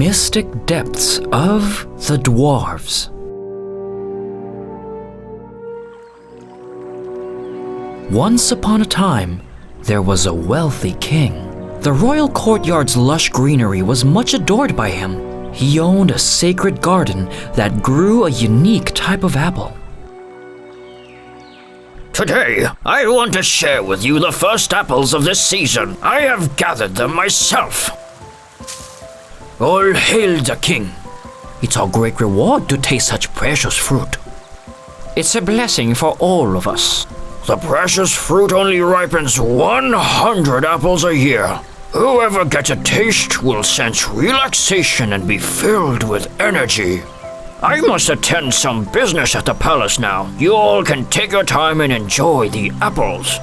mystic depths of the dwarves. Once upon a time, there was a wealthy king. The royal courtyard's lush greenery was much adored by him. He owned a sacred garden that grew a unique type of apple. Today, I want to share with you the first apples of this season. I have gathered them myself. All hail the king. It's a great reward to taste such precious fruit. It's a blessing for all of us. The precious fruit only ripens 100 apples a year. Whoever gets a taste will sense relaxation and be filled with energy. I must attend some business at the palace now. You all can take your time and enjoy the apples.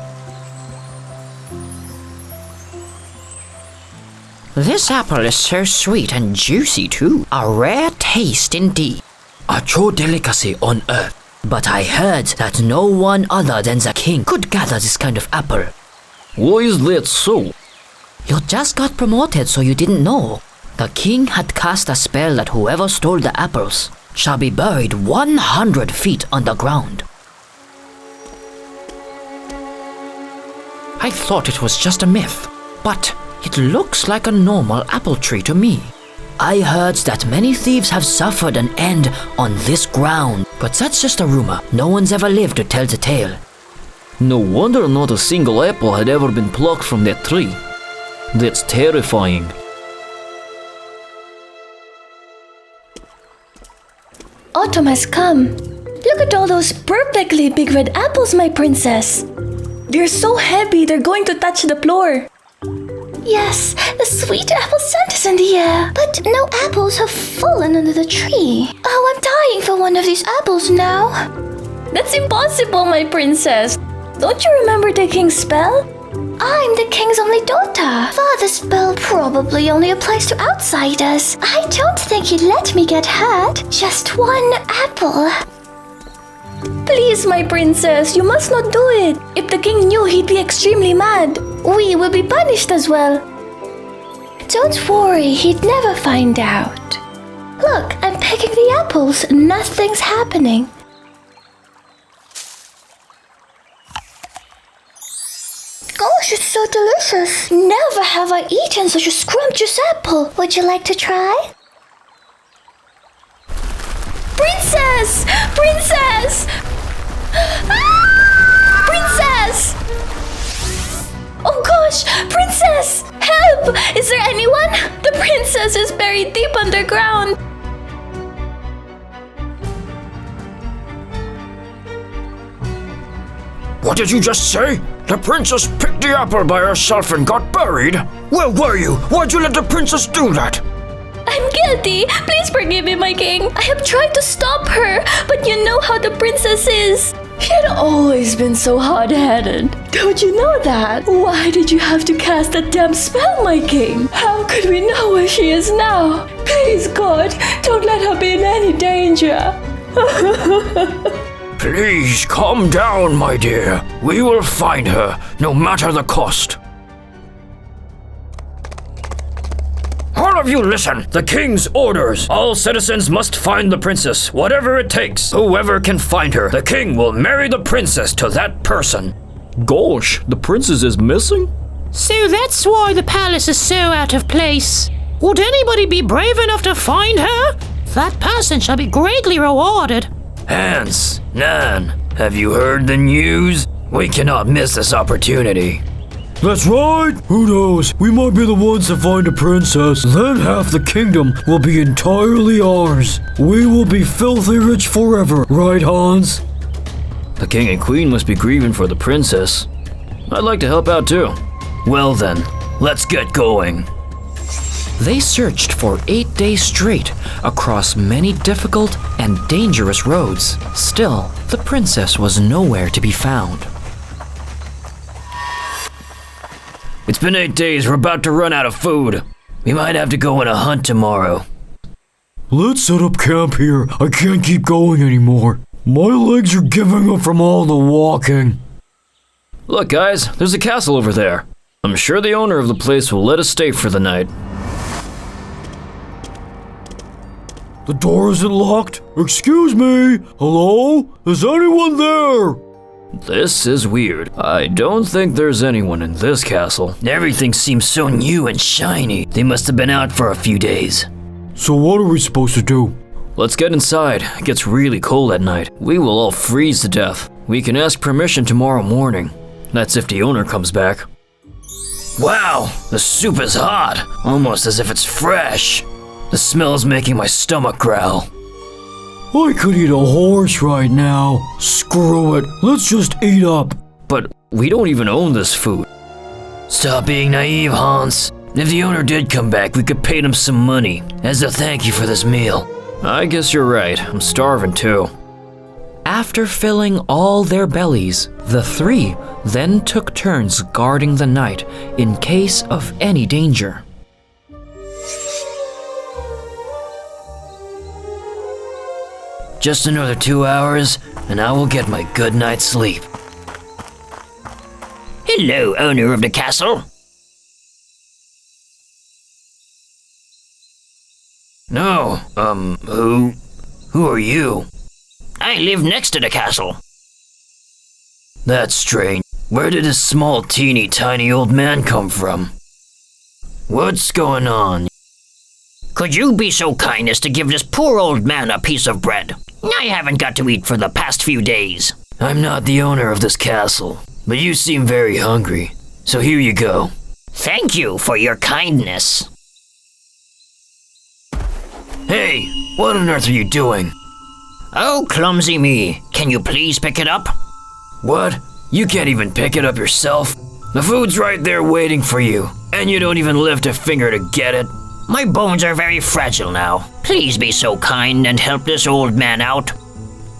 This apple is so sweet and juicy too. A rare taste indeed. A true delicacy on earth. But I heard that no one other than the king could gather this kind of apple. Why is that so? You just got promoted, so you didn't know. The king had cast a spell that whoever stole the apples shall be buried 100 feet underground. I thought it was just a myth, but it looks like a normal apple tree to me. I heard that many thieves have suffered an end on this ground, but that's just a rumor. No one's ever lived to tell the tale. No wonder not a single apple had ever been plucked from that tree. That's terrifying. Autumn has come. Look at all those perfectly big red apples, my princess. They're so heavy, they're going to touch the floor. Yes, the sweet apple scent is in the air, but no apples have fallen under the tree. Oh, I'm dying for one of these apples now. That's impossible, my princess. Don't you remember the king's spell? I'm the king's only daughter. Father's spell probably only applies to outsiders. I don't think he'd let me get hurt. Just one apple. Please, my princess, you must not do it. If the king knew, he'd be extremely mad. We will be punished as well. Don't worry, he'd never find out. Look, I'm picking the apples. Nothing's happening. Gosh, it's so delicious. Never have I eaten such a scrumptious apple. Would you like to try? Princess! Princess! Ah! Princess! Oh gosh! Princess! Help! Is there anyone? The princess is buried deep underground. What did you just say? The princess picked the apple by herself and got buried? Where were you? Why'd you let the princess do that? I'm guilty. Please forgive me, my king. I have tried to stop her, but you know how the princess is. She had always been so hard-headed. Don't you know that? Why did you have to cast that damn spell, my king? How could we know where she is now? Please, God, don't let her be in any danger. Please calm down, my dear. We will find her, no matter the cost. All of you listen. The king's orders. All citizens must find the princess, whatever it takes. Whoever can find her, the king will marry the princess to that person. Gosh, the princess is missing? So that's why the palace is so out of place. Would anybody be brave enough to find her? That person shall be greatly rewarded. Hans, Nan, have you heard the news? We cannot miss this opportunity. That's right! Who knows? We might be the ones to find a princess. Then half the kingdom will be entirely ours. We will be filthy rich forever, right, Hans? The king and queen must be grieving for the princess. I'd like to help out too. Well then, let's get going. They searched for 8 days straight across many difficult and dangerous roads. Still, the princess was nowhere to be found. It's been 8 days. We're about to run out of food. We might have to go on a hunt tomorrow. Let's set up camp here. I can't keep going anymore. My legs are giving up from all the walking. Look, guys, there's a castle over there. I'm sure the owner of the place will let us stay for the night. The door isn't locked. Excuse me. Hello? Is anyone there? This is weird. I don't think there's anyone in this castle. Everything seems so new and shiny. They must have been out for a few days. So what are we supposed to do? Let's get inside. It gets really cold at night. We will all freeze to death. We can ask permission tomorrow morning. That's if the owner comes back. Wow, the soup is hot, almost as if it's fresh. The smell is making my stomach growl. I could eat a horse right now. Screw it. Let's just eat up. But we don't even own this food. Stop being naive, Hans. If the owner did come back, we could pay him some money as a thank you for this meal. I guess you're right. I'm starving too. After filling all their bellies, the three then took turns guarding the night in case of any danger. Just another 2 hours, and I will get my good night's sleep. Hello, owner of the castle. No, who are you? I live next to the castle. That's strange. Where did this small, teeny, tiny old man come from? What's going on? Could you be so kind as to give this poor old man a piece of bread? I haven't got to eat for the past few days. I'm not the owner of this castle, but you seem very hungry, so here you go. Thank you for your kindness. Hey, what on earth are you doing? Oh, clumsy me. Can you please pick it up? What? You can't even pick it up yourself? The food's right there waiting for you, and you don't even lift a finger to get it. My bones are very fragile now. Please be so kind and help this old man out.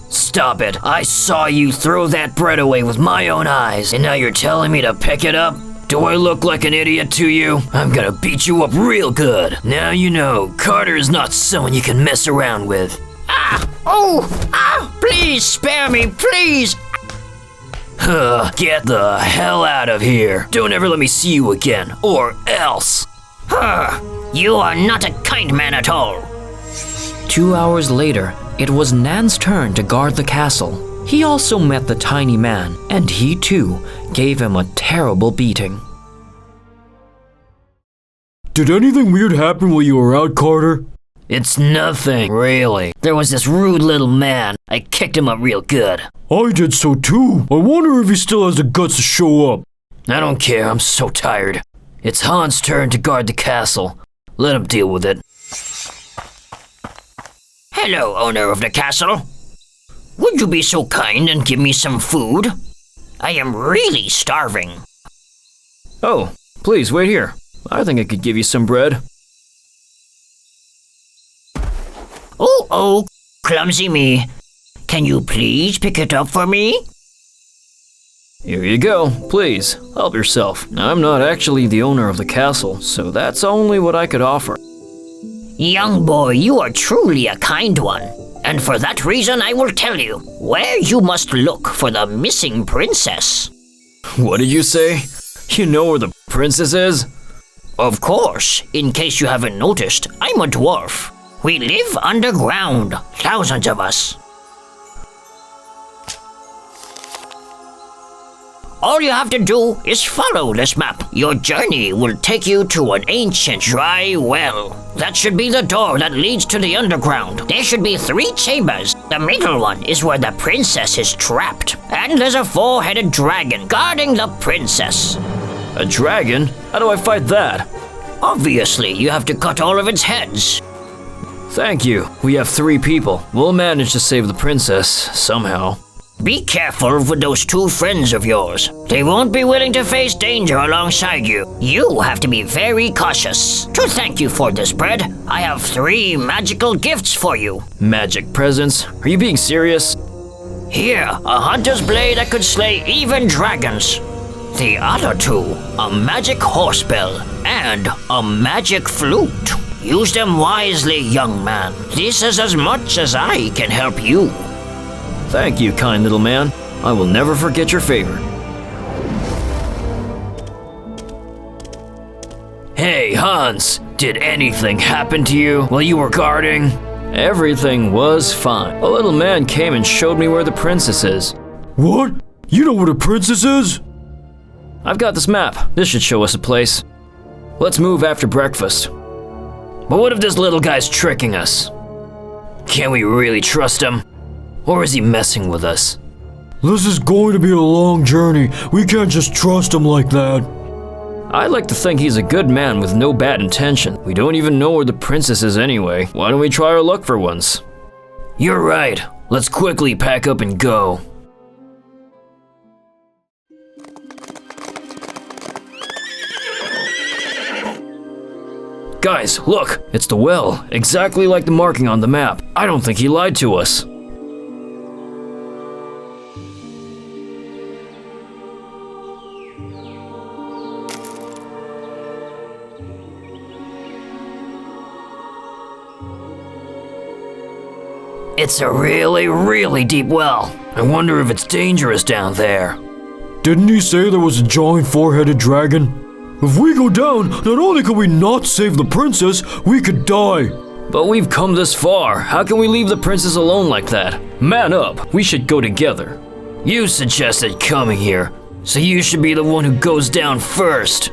Stop it. I saw you throw that bread away with my own eyes, and now you're telling me to pick it up? Do I look like an idiot to you? I'm gonna beat you up real good. Now you know, Carter is not someone you can mess around with. Please spare me, please. Get the hell out of here. Don't ever let me see you again, or else. You are not a kind man at all. 2 hours later, it was Nan's turn to guard the castle. He also met the tiny man, and he too gave him a terrible beating. Did anything weird happen while you were out, Carter? It's nothing, really. There was this rude little man. I kicked him up real good. I did so too. I wonder if he still has the guts to show up. I don't care, I'm so tired. It's Hans' turn to guard the castle. Let him deal with it. Hello, owner of the castle. Would you be so kind and give me some food? I am really starving. Oh, please wait here. I think I could give you some bread. Oh, clumsy me. Can you please pick it up for me? Here you go. Please, help yourself. I'm not actually the owner of the castle, so that's only what I could offer. Young boy, you are truly a kind one. And for that reason, I will tell you where you must look for the missing princess. What did you say? You know where the princess is? Of course. In case you haven't noticed, I'm a dwarf. We live underground, thousands of us. All you have to do is follow this map. Your journey will take you to an ancient dry well. That should be the door that leads to the underground. There should be 3 chambers. The middle one is where the princess is trapped. And there's a 4-headed dragon guarding the princess. A dragon? How do I fight that? Obviously, you have to cut all of its heads. Thank you. We have 3 people. We'll manage to save the princess somehow. Be careful with those 2 friends of yours. They won't be willing to face danger alongside you. You have to be very cautious. To thank you for this bread, I have 3 magical gifts for you. Magic presents? Are you being serious? Here, a hunter's blade that could slay even dragons. The other 2, a magic horse bell and a magic flute. Use them wisely, young man. This is as much as I can help you. Thank you, kind little man. I will never forget your favor. Hey, Hans, did anything happen to you while you were guarding? Everything was fine. A little man came and showed me where the princess is. What? You know where the princess is? I've got this map. This should show us a place. Let's move after breakfast. But what if this little guy's tricking us? Can we really trust him? Or is he messing with us? This is going to be a long journey. We can't just trust him like that. I like to think he's a good man with no bad intention. We don't even know where the princess is anyway. Why don't we try our luck for once? You're right. Let's quickly pack up and go. Guys, look! It's the well, exactly like the marking on the map. I don't think he lied to us. It's a really, really deep well. I wonder if it's dangerous down there. Didn't he say there was a giant four-headed dragon? If we go down, not only can we not save the princess, we could die. But we've come this far. How can we leave the princess alone like that? Man up, we should go together. You suggested coming here, so you should be the one who goes down first.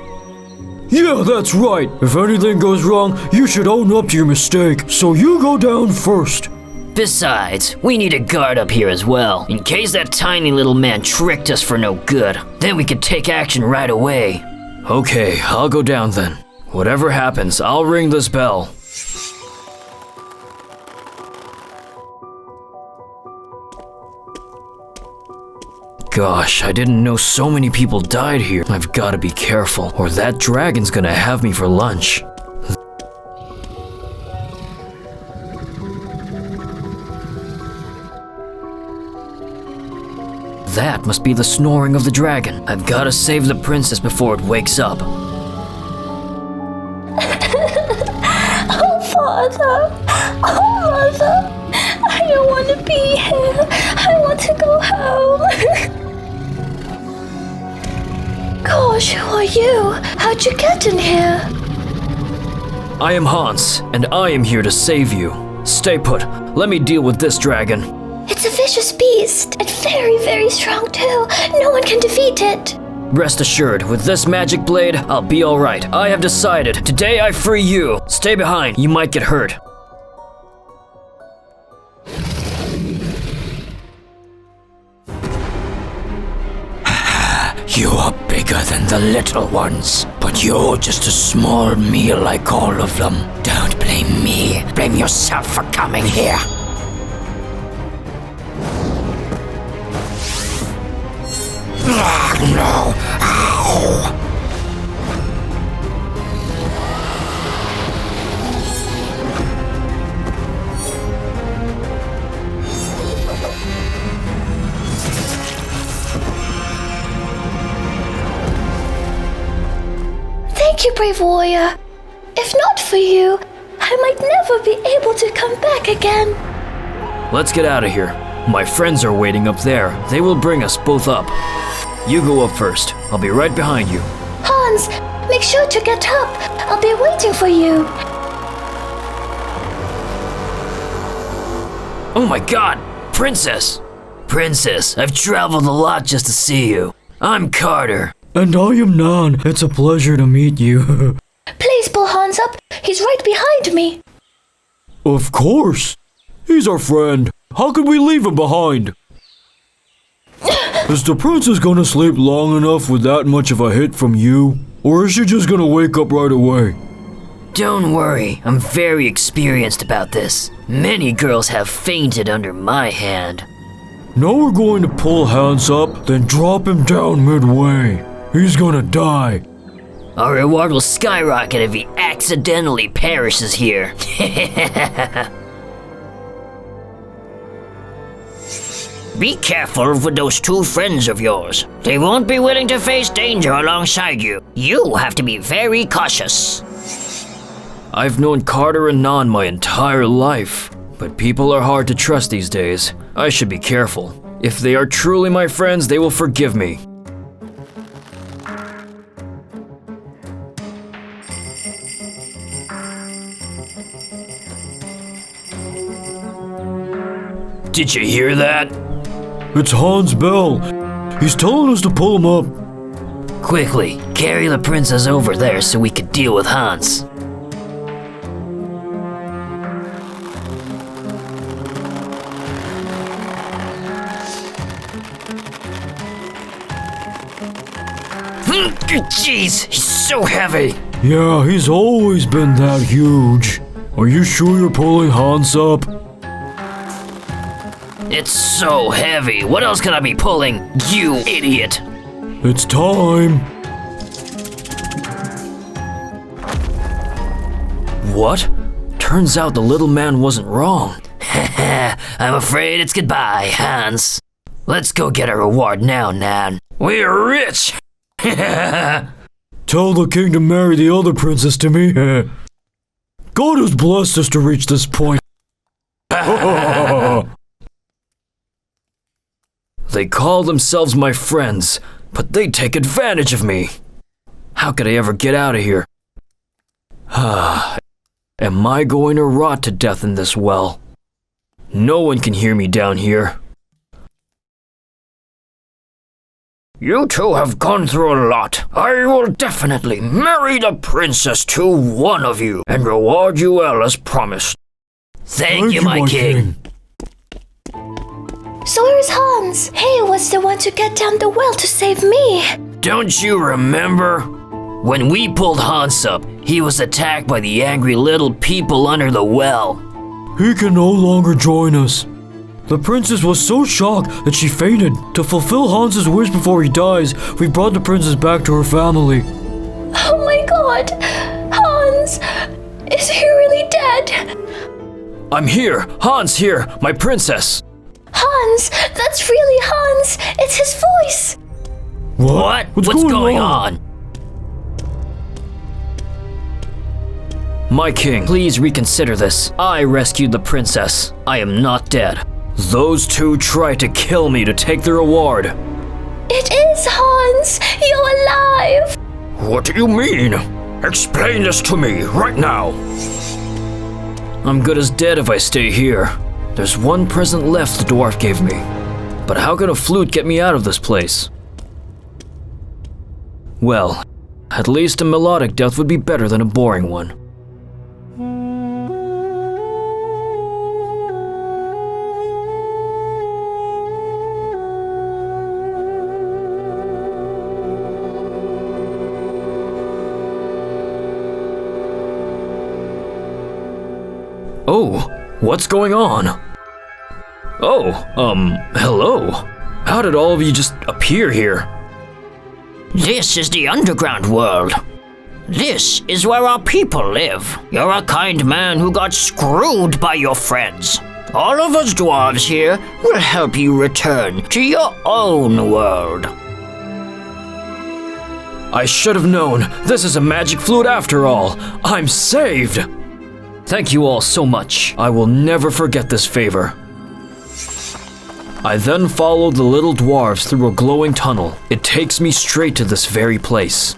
Yeah, that's right. If anything goes wrong, you should own up to your mistake. So you go down first. Besides, we need a guard up here as well, in case that tiny little man tricked us for no good. Then we could take action right away. Okay, I'll go down then. Whatever happens, I'll ring this bell. Gosh, I didn't know so many people died here. I've got to be careful, or that dragon's gonna have me for lunch. That must be the snoring of the dragon. I've got to save the princess before it wakes up. Oh, Father. Oh, Mother. I don't want to be here. I want to go home. Gosh, who are you? How'd you get in here? I am Hans, and I am here to save you. Stay put. Let me deal with this dragon. It's a vicious beast, and very, very strong too. No one can defeat it. Rest assured, with this magic blade, I'll be alright. I have decided. Today I free you. Stay behind, you might get hurt. You are bigger than the little ones, but you're just a small meal like all of them. Don't blame me. Blame yourself for coming here. No. Ow. Thank you, brave warrior. If not for you, I might never be able to come back again. Let's get out of here. My friends are waiting up there. They will bring us both up. You go up first. I'll be right behind you. Hans, make sure to get up. I'll be waiting for you. Oh my god, Princess! Princess, I've traveled a lot just to see you. I'm Carter. And I am Nan. It's a pleasure to meet you. Please pull Hans up. He's right behind me. Of course. He's our friend. How could we leave him behind? Is the princess gonna sleep long enough with that much of a hit from you? Or is she just gonna wake up right away? Don't worry, I'm very experienced about this. Many girls have fainted under my hand. Now we're going to pull Hans up, then drop him down midway. He's gonna die. Our reward will skyrocket if he accidentally perishes here. Be careful with those two friends of yours. They won't be willing to face danger alongside you. You have to be very cautious. I've known Carter and Nan my entire life, but people are hard to trust these days. I should be careful. If they are truly my friends, they will forgive me. Did you hear that? It's Hans Bell. He's telling us to pull him up. Quickly, carry the princess over there so we can deal with Hans. Jeez, he's so heavy. Yeah, he's always been that huge. Are you sure you're pulling Hans up? It's so heavy. What else can I be pulling, you idiot? It's time. What? Turns out the little man wasn't wrong. I'm afraid it's goodbye, Hans. Let's go get our reward now, Nan. We're rich. Tell the king to marry the other princess to me. God has blessed us to reach this point. They call themselves my friends, but they take advantage of me. How could I ever get out of here? Am I going to rot to death in this well? No one can hear me down here. You two have gone through a lot. I will definitely marry the princess to one of you and reward you well as promised. Thank you, my king. So where's Hans? He was the one to get down the well to save me. Don't you remember? When we pulled Hans up, he was attacked by the angry little people under the well. He can no longer join us. The princess was so shocked that she fainted. To fulfill Hans's wish before he dies, we brought the princess back to her family. Oh my god! Hans! Is he really dead? I'm here! Hans here! My princess! Hans! That's really Hans! It's his voice! What? What's going on? My king, please reconsider this. I rescued the princess. I am not dead. Those two tried to kill me to take the reward. It is Hans! You're alive! What do you mean? Explain this to me right now. I'm good as dead if I stay here. There's one present left the dwarf gave me. But how can a flute get me out of this place? Well, at least a melodic death would be better than a boring one. Oh, what's going on? Oh, hello. How did all of you just appear here? This is the underground world. This is where our people live. You're a kind man who got screwed by your friends. All of us dwarves here will help you return to your own world. I should have known. This is a magic flute after all. I'm saved. Thank you all so much. I will never forget this favor. I then followed the little dwarves through a glowing tunnel. It takes me straight to this very place.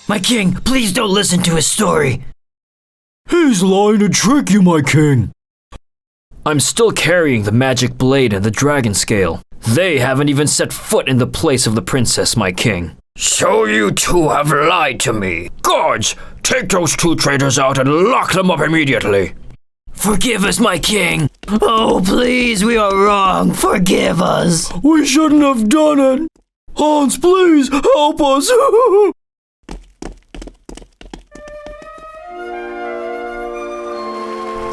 My king, please don't listen to his story. He's lying to trick you, my king. I'm still carrying the magic blade and the dragon scale. They haven't even set foot in the place of the princess, my king. So you two have lied to me. Guards, take those two traitors out and lock them up immediately. Forgive us, my king. Oh, please, we are wrong. Forgive us. We shouldn't have done it. Hans, please, help us.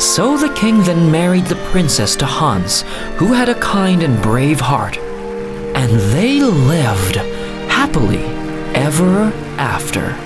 So the king then married the princess to Hans, who had a kind and brave heart. And they lived happily ever after.